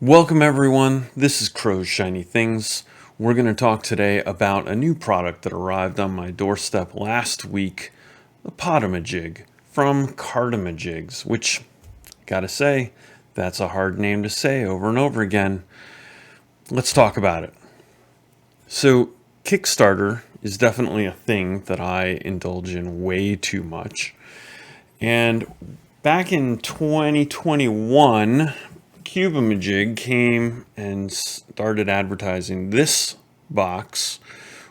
Welcome everyone, this is Crow's Shiny Things. We're going to talk today about a new product that arrived on my doorstep last week, the Podamajig from Cardamajigs, which, gotta say, that's a hard name to say over and over again. Let's talk about it. So, Kickstarter is definitely a thing that I indulge in way too much. And back in 2021, Podamajig came and started advertising this box,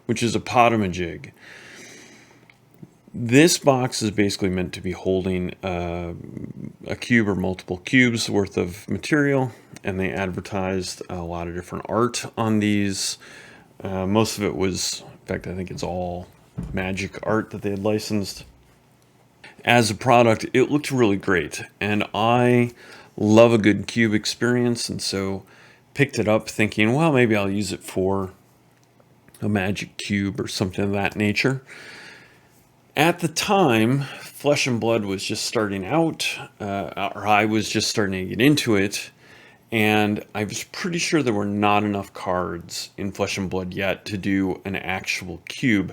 which is a Podamajig. This box is basically meant to be holding a cube or multiple cubes worth of material, and they advertised a lot of different art on these. Most of it was, in fact, I think it's all magic art that they had licensed. As a product, it looked really great, and I love a good cube experience, and so picked it up thinking, well, maybe I'll use it for a magic cube or something of that nature. At the time, Flesh and Blood was just starting out, or I was just starting to get into it, and I was pretty sure there were not enough cards in Flesh and Blood yet to do an actual cube.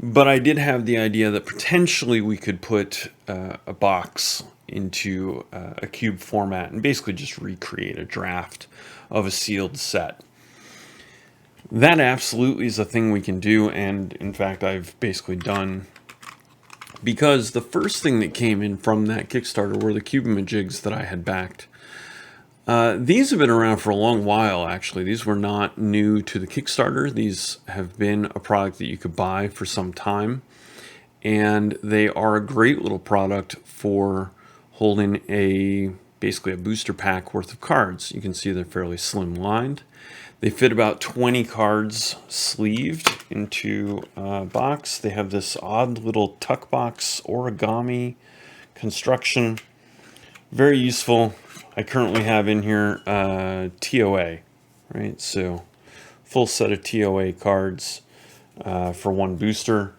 But I did have the idea that potentially we could put a box into a cube format and basically just recreate a draft of a sealed set. That absolutely is a thing we can do, and in fact I've basically done, because the first thing that came in from that Kickstarter were the Podamajigs that I had backed. These have been around for a long while, actually. These were not new to the Kickstarter. These have been a product that you could buy for some time, and they are a great little product for holding basically a booster pack worth of cards. You can see they're fairly slim lined. They fit about 20 cards sleeved into a box. They have this odd little tuck box origami construction. Very useful. I currently have in here TOA, right? So full set of TOA cards for one booster.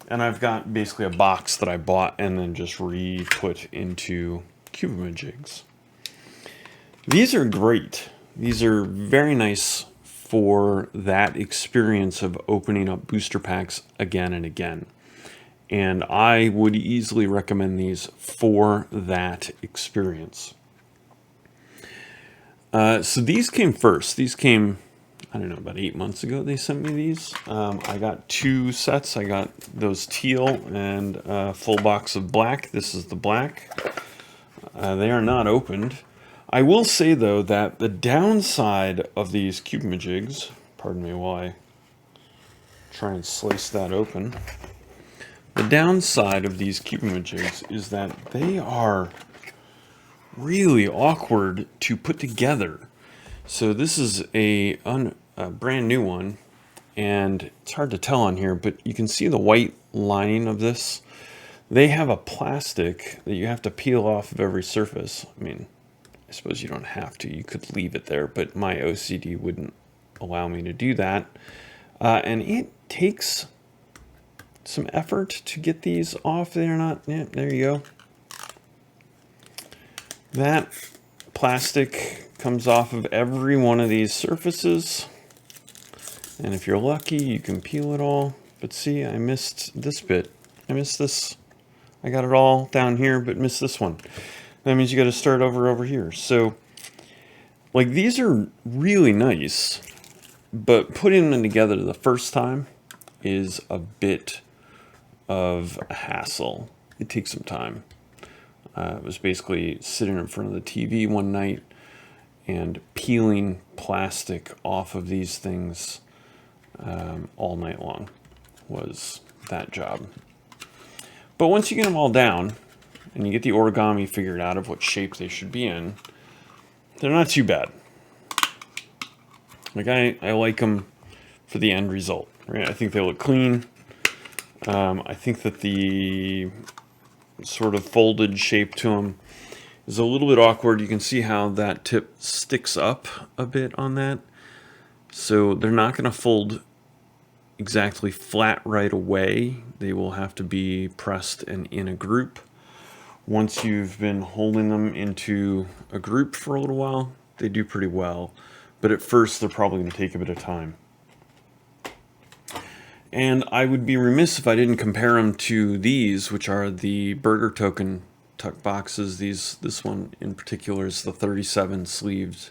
And I've got basically a box that I bought and then just re-put into Podamajigs. These are great. These are very nice for that experience of opening up booster packs again and again. And I would easily recommend these for that experience. So these came first. These came, I don't know, about 8 months ago they sent me these. I got two sets. I got those teal and a full box of black. This is the black. They are not opened. I will say, though, that the downside of these Podamajigs, pardon me while I try and slice that open. The downside of these Podamajigs is that they are really awkward to put together. So this is a brand new one, and it's hard to tell on here, but you can see the white lining of this. They have a plastic that you have to peel off of every surface. I mean, I suppose you don't have to. You could leave it there, but my OCD wouldn't allow me to do that. And it takes some effort to get these off. They're not, yeah, there you go. That plastic comes off of every one of these surfaces. And if you're lucky, you can peel it all. But see, I missed this bit. I missed this. I got it all down here, but missed this one. That means you got to start over here. So, like, these are really nice, but putting them together the first time is a bit of a hassle. It takes some time. I was basically sitting in front of the TV one night and peeling plastic off of these things all night long was that job. But once you get them all down and you get the origami figured out of what shape they should be in, they're not too bad. Like, I like them for the end result, right? I think they look clean. I think that the sort of folded shape to them is a little bit awkward. You can see how that tip sticks up a bit on that. So they're not going to fold exactly flat right away. They will have to be pressed and in a group. Once you've been holding them into a group for a little while, they do pretty well. But at first, they're probably going to take a bit of time. And I would be remiss if I didn't compare them to these, which are the Burger Token tuck boxes. This one in particular is the 37 sleeved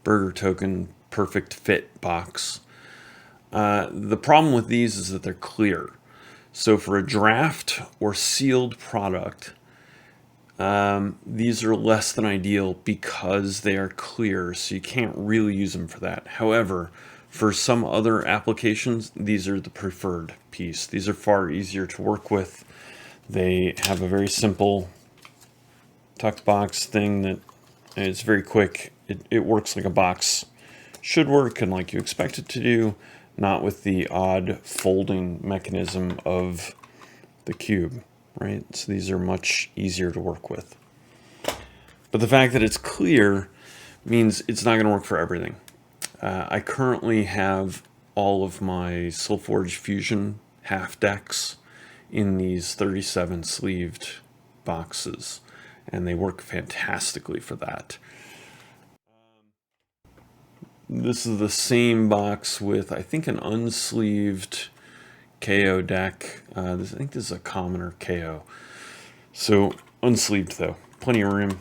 Burger Token Perfect Fit box. The problem with these is that they're clear. So for a draft or sealed product, these are less than ideal because they are clear, so you can't really use them for that. However, for some other applications, these are the preferred piece. These are far easier to work with. They have a very simple tuck box thing that is very quick. It works like a box should work and like you expect it to do, not with the odd folding mechanism of the cube, right? So these are much easier to work with. But the fact that it's clear means it's not going to work for everything. I currently have all of my Soulforge Fusion half decks in these 37 sleeved boxes, and they work fantastically for that. This is the same box with, I think, an unsleeved KO deck. I think this is a commoner KO. So unsleeved though, plenty of room.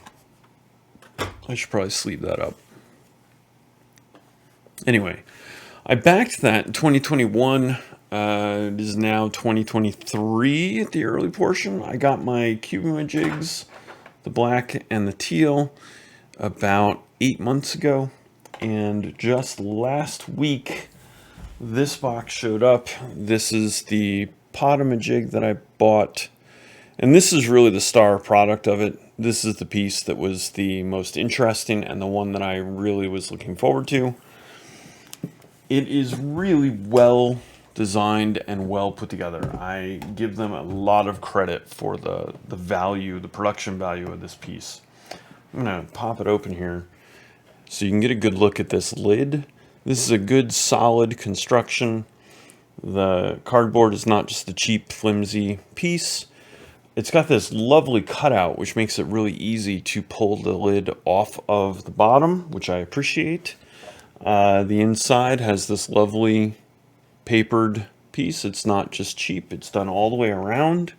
I should probably sleeve that up. Anyway, I backed that in 2021. It is now 2023 at the early portion. I got my Podamajigs, the black and the teal, about 8 months ago. And just last week, this box showed up. This is the Podamajig that I bought. And this is really the star product of it. This is the piece that was the most interesting and the one that I really was looking forward to. It is really well designed and well put together. I give them a lot of credit for the value, the production value of this piece. I'm going to pop it open here so you can get a good look at this lid. This is a good solid construction. The cardboard is not just a cheap flimsy piece. It's got this lovely cutout which makes it really easy to pull the lid off of the bottom, which I appreciate. The inside has this lovely papered piece. It's not just cheap, it's done all the way around.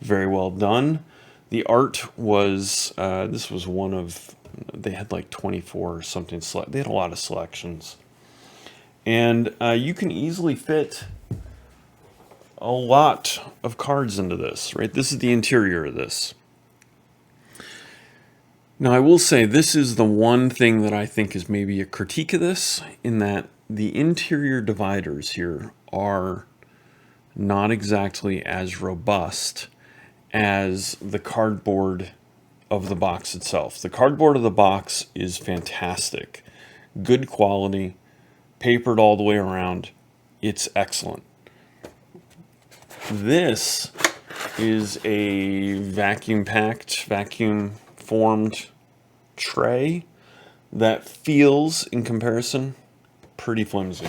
Very well done. The art was, this was one of, they had like 24 or something. They had a lot of selections. And you can easily fit a lot of cards into this, right? This is the interior of this. Now, I will say this is the one thing that I think is maybe a critique of this, in that the interior dividers here are not exactly as robust as the cardboard of the box itself. The cardboard of the box is fantastic. Good quality, papered all the way around. It's excellent. This is a vacuum-packed, vacuum-formed tray that feels, in comparison, pretty flimsy.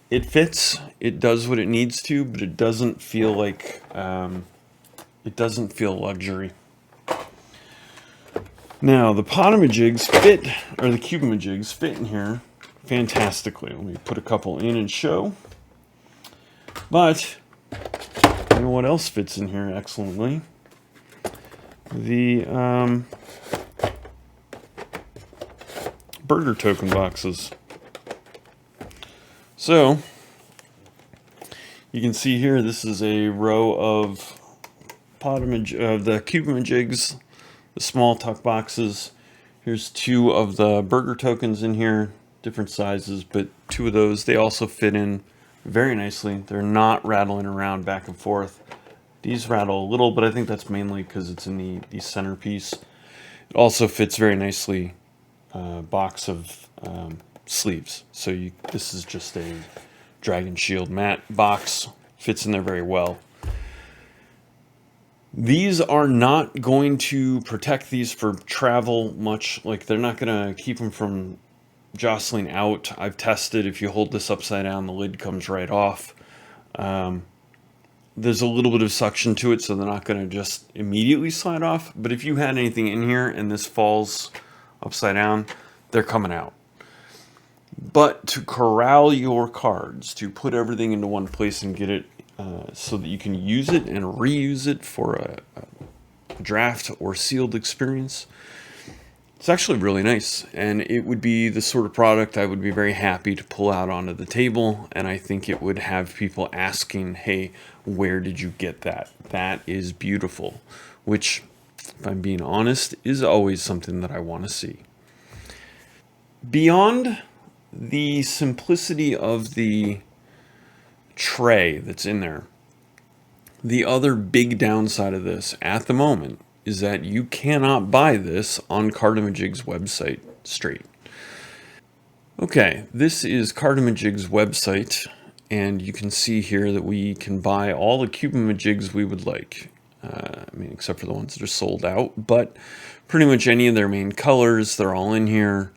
It fits, it does what it needs to, but it doesn't feel like, it doesn't feel luxury. Now, the Podamajigs fit, or the Podamajigs fit in here fantastically. Let me put a couple in and show. But, you know what else fits in here excellently? The Burger Token boxes. So, you can see here, this is a row of the Podamajigs, the small tuck boxes. Here's two of the Burger Tokens in here, different sizes, but two of those, they also fit in very nicely. They're not rattling around back and forth. These rattle a little, but I think that's mainly because it's in the centerpiece. It also fits very nicely box of sleeves. So this is just a Dragon Shield matte box. Fits in there very well. These are not going to protect these for travel much. Like, they're not going to keep them from jostling out. I've tested, if you hold this upside down, the lid comes right off. There's a little bit of suction to it, so they're not going to just immediately slide off. But if you had anything in here and this falls upside down, they're coming out. But to corral your cards, to put everything into one place and get it so that you can use it and reuse it for a draft or sealed experience, it's actually really nice. And it would be the sort of product I would be very happy to pull out onto the table. And I think it would have people asking, hey, where did you get that? That is beautiful. Which, if I'm being honest, is always something that I want to see. Beyond the simplicity of the tray that's in there, the other big downside of this at the moment is that you cannot buy this on Podamajig's website straight. Okay, this is Podamajig's website, and you can see here that we can buy all the Cubamajigs we would like. Except for the ones that are sold out, but pretty much any of their main colors, they're all in here.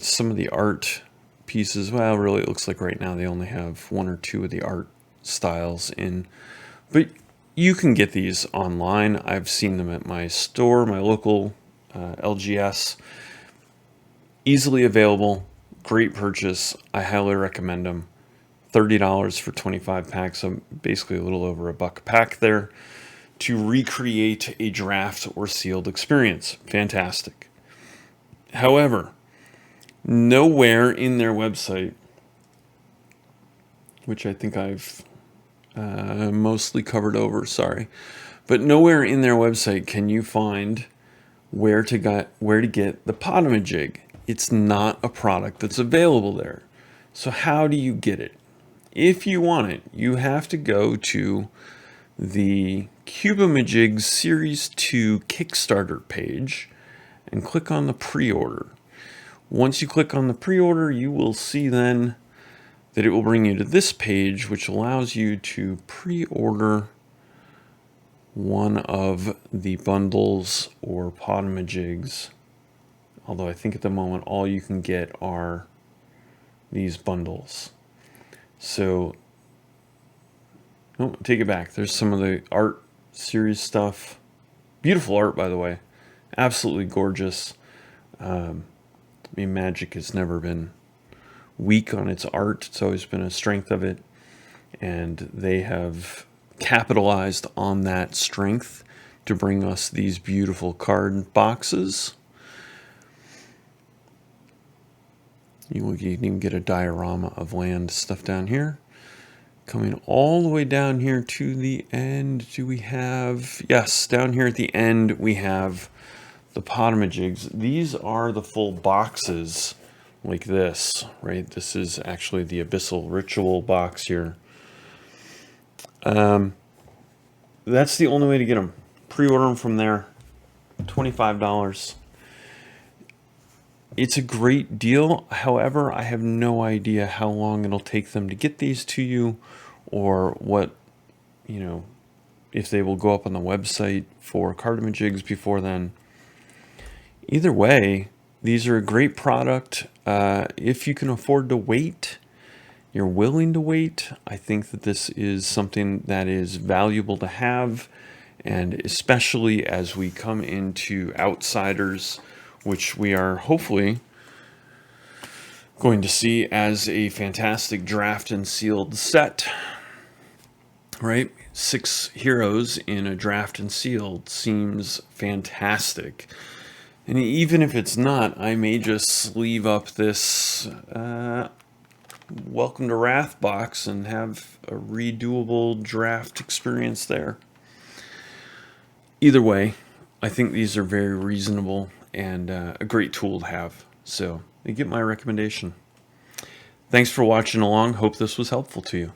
Some of the art pieces, well, really it looks like right now they only have one or two of the art styles in, but you can get these online. I've seen them at my store, my local LGS. Easily available, great purchase. I highly recommend them. $30 for 25 packs, so basically a little over $1 a pack there, to recreate a draft or sealed experience. Fantastic. However, nowhere in their website, which I think I've mostly covered over, sorry, but nowhere in their website can you find where to get the Podamajig. It's not a product that's available there. So how do you get it? If you want it, you have to go to the Cubamajig Series 2 Kickstarter page and click on the pre-order. Once you click on the pre-order, you will see then that it will bring you to this page, which allows you to pre-order one of the bundles or Podamajigs. Although I think at the moment all you can get are these bundles. So, take it back. There's some of the art series stuff. Beautiful art, by the way. Absolutely gorgeous. Magic has never been weak on its art. It's always been a strength of it. And they have capitalized on that strength to bring us these beautiful card boxes. You can even get a diorama of land stuff down here. Coming all the way down here to the end, do we have... Yes, down here at the end we have the Podamajigs. These are the full boxes like this, right? This is actually the Abyssal Ritual box here. That's the only way to get them. Pre-order them from there. $25. It's a great deal. However, I have no idea how long it'll take them to get these to you, or what, if they will go up on the website for Podamajigs before then. Either way, these are a great product. If you can afford to wait, you're willing to wait, I think that this is something that is valuable to have, and especially as we come into Outsiders, which we are hopefully going to see as a fantastic draft and sealed set, right? 6 heroes in a draft and sealed seems fantastic. And even if it's not, I may just sleeve up this Welcome to Wrath box and have a redoable draft experience there. Either way, I think these are very reasonable and a great tool to have. So they get my recommendation. Thanks for watching along. Hope this was helpful to you.